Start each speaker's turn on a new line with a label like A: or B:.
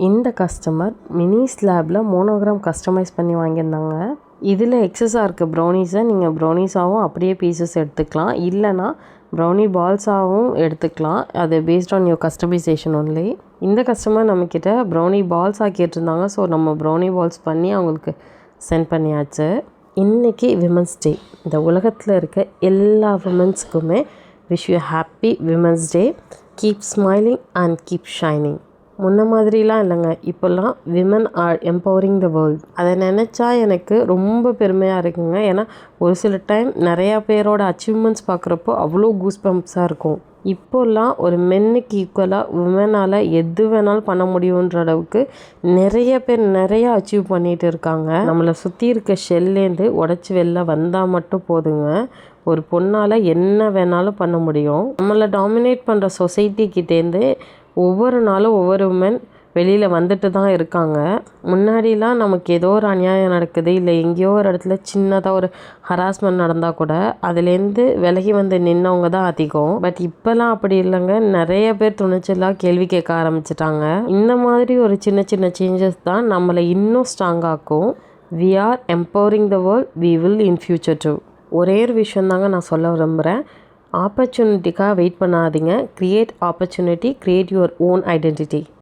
A: இந்த customer mini ஸ்லாபில் monogram customise பண்ணி வாங்கியிருந்தாங்க. இதில் எக்ஸஸாக இருக்க ப்ரௌனீஸை நீங்கள் ப்ரௌனீஸாகவும் அப்படியே பீசஸ் எடுத்துக்கலாம், இல்லைனா ப்ரௌனி பால்ஸாகவும் எடுத்துக்கலாம். அது based on your customisation only. இந்த கஸ்டமர் நம்மக்கிட்ட ப்ரௌனி பால்ஸாக கேட்டிருந்தாங்க. ஸோ நம்ம ப்ரௌனி பால்ஸ் பண்ணி அவங்களுக்கு சென்ட் பண்ணியாச்சு. இன்றைக்கி விமன்ஸ் டே. இந்த உலகத்தில் இருக்க எல்லா விமன்ஸுக்குமே wish you happy women's day. Keep smiling and keep shining. முன்ன மாதிரிலாம் இல்லைங்க, இப்போல்லாம் women are empowering the world. அதை நினச்சா எனக்கு ரொம்ப பெருமையாக இருக்குங்க. ஏன்னா ஒரு சில டைம் நிறையா பேரோட அச்சீவ்மெண்ட்ஸ் பார்க்குறப்போ அவ்வளோ கூஸ் பம்ப்ஸாக இருக்கும். இப்போல்லாம் ஒரு மென்னுக்கு ஈக்குவலாக உமனால் எது வேணாலும் பண்ண முடியுன்ற அளவுக்கு நிறைய பேர் நிறையா அச்சீவ் பண்ணிகிட்டு இருக்காங்க. நம்மளை சுற்றி இருக்க ஷெல்லேருந்து உடச்சி வெளில வந்தால் மட்டும் போதுங்க, ஒரு பொண்ணால் என்ன வேணாலும் பண்ண முடியும். நம்மளை டாமினேட் பண்ணுற சொசைட்டிக்கிட்டேருந்து ஒவ்வொரு நாளும் ஒவ்வொரு உமன் வெளியில் வந்துட்டு தான் இருக்காங்க. முன்னாடிலாம் நமக்கு ஏதோ ஒரு அநியாயம் நடக்குது, இல்லை எங்கேயோ ஒரு இடத்துல சின்னதாக ஒரு ஹராஸ்மெண்ட் நடந்தால் கூட அதுலேருந்து விலகி வந்து நின்னவங்க தான் அதிகம். பட் இப்போல்லாம் அப்படி இல்லைங்க, நிறைய பேர் துணிச்சலாக கேள்வி கேட்க ஆரம்பிச்சிட்டாங்க. இந்த மாதிரி ஒரு சின்ன சின்ன சேஞ்சஸ் தான் நம்மளை இன்னும் ஸ்ட்ராங்காக்கும். We are empowering the world, we will in future too. ஒரே ஒரு விஷயம் தாங்க நான் சொல்ல விரும்புகிறேன். ஆப்பர்ச்சுனிட்டிக்காக வெயிட் பண்ணாதீங்க. Create opportunity, create your own identity.